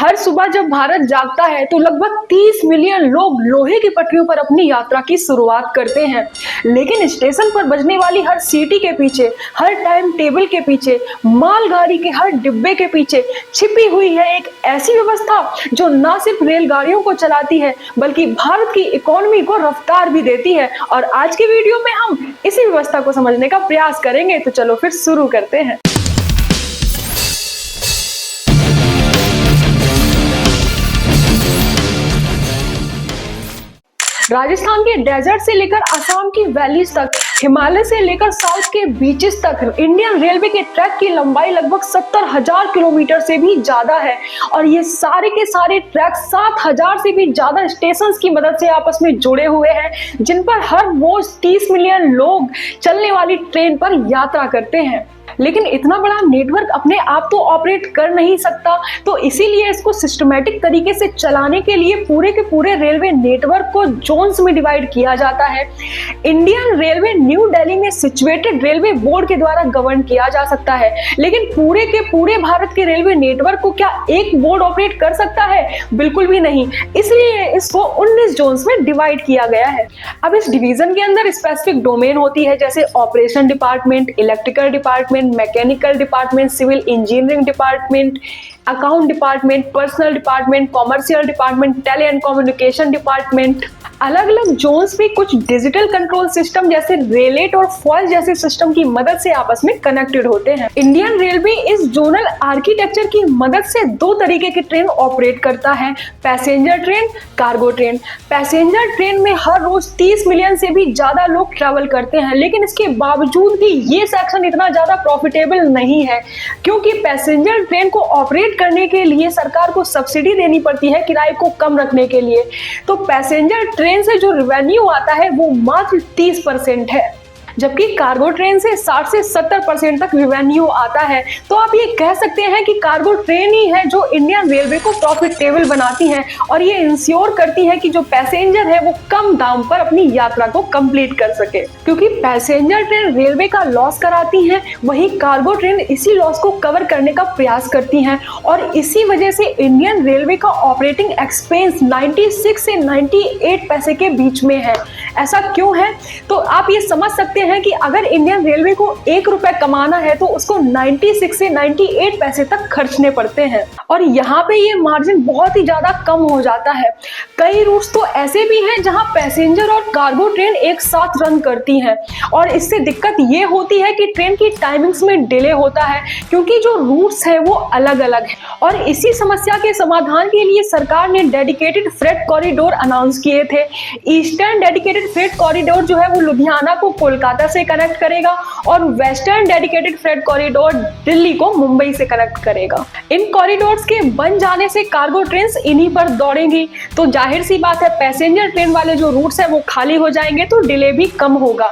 हर सुबह जब भारत जागता है तो लगभग 30 मिलियन लोग लोहे की पटरियों पर अपनी यात्रा की शुरुआत करते हैं। लेकिन स्टेशन पर बजने वाली हर सीटी के पीछे, हर टाइम टेबल के पीछे, मालगाड़ी के हर डिब्बे के पीछे छिपी हुई है एक ऐसी व्यवस्था जो न सिर्फ रेलगाड़ियों को चलाती है बल्कि भारत की इकोनॉमी को रफ्तार भी देती है। और आज की वीडियो में हम इसी व्यवस्था को समझने का प्रयास करेंगे। तो चलो फिर शुरू करते हैं। राजस्थान के डेजर्ट से लेकर असम की वैलीज तक, हिमालय से लेकर साउथ के बीचेस तक इंडियन रेलवे के ट्रैक की लंबाई लगभग 70,000 किलोमीटर से भी ज्यादा है। और ये सारे के सारे ट्रैक 7,000 से भी ज्यादा स्टेशंस की मदद से आपस में जुड़े हुए हैं, जिन पर हर रोज 30 मिलियन लोग चलने वाली ट्रेन पर यात्रा करते हैं। लेकिन इतना बड़ा नेटवर्क अपने आप तो ऑपरेट कर नहीं सकता, तो इसीलिए इसको सिस्टमैटिक तरीके से चलाने के लिए पूरे के पूरे रेलवे नेटवर्क को जोन्स में डिवाइड किया जाता है। इंडियन रेलवे न्यू दिल्ली में सिचुएटेड रेलवे बोर्ड के द्वारा गवर्न किया जा सकता है। लेकिन पूरे के पूरे भारत के रेलवे नेटवर्क को क्या एक बोर्ड ऑपरेट कर सकता है? बिल्कुल भी नहीं। इसलिए इसको 19 जोन्स में डिवाइड किया गया है। अब इस डिवीजन के अंदर स्पेसिफिक डोमेन होती है, जैसे operation department, electrical department, mechanical department, civil engineering department, account department, personal department, commercial department, tele and communication department. अलग अलग जोन्स भी कुछ डिजिटल कंट्रोल सिस्टम जैसे रेलेट और फॉइल जैसे सिस्टम की मदद से आपस में कनेक्टेड होते हैं। इंडियन रेलवे इस जोनल आर्किटेक्चर की मदद से दो तरीके की ट्रेन ऑपरेट करता है, passenger train, cargo train. Passenger train में हर रोज 30 मिलियन से भी ज्यादा लोग ट्रेवल करते हैं, लेकिन इसके बावजूद भी ये सेक्शन इतना ज्यादा प्रॉफिटेबल नहीं है, क्योंकि पैसेंजर ट्रेन को ऑपरेट करने के लिए सरकार को सब्सिडी देनी पड़ती है किराए को कम रखने के लिए। तो पैसेंजर ट्रेन से जो रेवेन्यू आता है वो मात्र 30% है, जबकि कार्गो ट्रेन से 60 से 70% तक रेवेन्यू आता है। तो आप ये कह सकते हैं कि कार्गो ट्रेन ही है जो इंडियन रेलवे को प्रॉफिटेबल बनाती है और ये इंश्योर करती है कि जो पैसेंजर है वो कम दाम पर अपनी यात्रा को कंप्लीट कर सके। क्योंकि पैसेंजर ट्रेन रेलवे का लॉस कराती है, वहीं कार्गो ट्रेन इसी लॉस को कवर करने का प्रयास करती हैं। और इसी वजह से इंडियन रेलवे का ऑपरेटिंग एक्सपेंस 96 से 98 पैसे के बीच में है। ऐसा क्यों है? तो आप ये समझ सकते हैं कि अगर इंडियन रेलवे को 1 रुपए कमाना है तो उसको 96 से 98 पैसे तक खर्चने पड़ते हैं। और यहाँ पे ये मार्जिन बहुत ही ज्यादा कम हो जाता है। कई रूट्स तो ऐसे भी हैं जहाँ पैसेंजर और कार्गो ट्रेन एक साथ रन करती हैं, और इससे दिक्कत ये होती है कि ट्रेन की टाइमिंग्स में डिले होता है, क्योंकि जो रूट्स है वो अलग अलग है। और इसी समस्या के समाधान के लिए सरकार ने डेडिकेटेड फ्रेट कॉरिडोर अनाउंस किए थे। ईस्टर्न डेडिकेटेड फ्रेट कॉरिडोर जो है वो लुधियाना को कोलकाता से कनेक्ट करेगा, और western dedicated freight corridor Delhi को मुंबई से कनेक्ट करेगा। इन कॉरिडोर्स के बन जाने से कार्गो ट्रेन्स इन्हीं पर दौड़ेंगी, तो जाहिर सी बात है पैसेंजर ट्रेन वाले जो रूट्स है वो खाली हो जाएंगे, तो डिले भी कम होगा।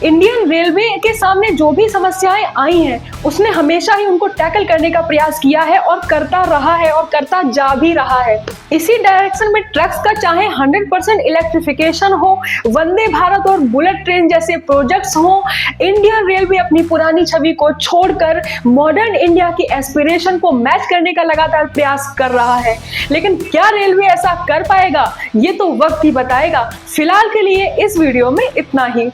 इंडियन रेलवे के सामने जो भी समस्याएं आई हैं उसने हमेशा ही उनको टैकल करने का प्रयास किया है और करता रहा है और करता जा भी रहा है। इसी डायरेक्शन में ट्रक्स का चाहे 100% इलेक्ट्रिफिकेशन हो, वंदे भारत और बुलेट ट्रेन जैसे प्रोजेक्ट्स हो, इंडियन रेलवे अपनी पुरानी छवि को छोड़कर मॉडर्न इंडिया की एस्पिरेशन को मैच करने का लगातार प्रयास कर रहा है। लेकिन क्या रेलवे ऐसा कर पाएगा? ये तो वक्त ही बताएगा। फिलहाल के लिए इस वीडियो में इतना ही।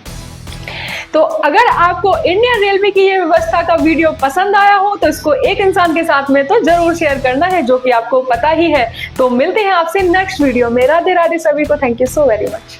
तो अगर आपको इंडियन रेलवे की ये व्यवस्था का वीडियो पसंद आया हो तो इसको एक इंसान के साथ में तो जरूर शेयर करना है, जो कि आपको पता ही है। तो मिलते हैं आपसे नेक्स्ट वीडियो में। राधे राधे सभी को। Thank you so very much.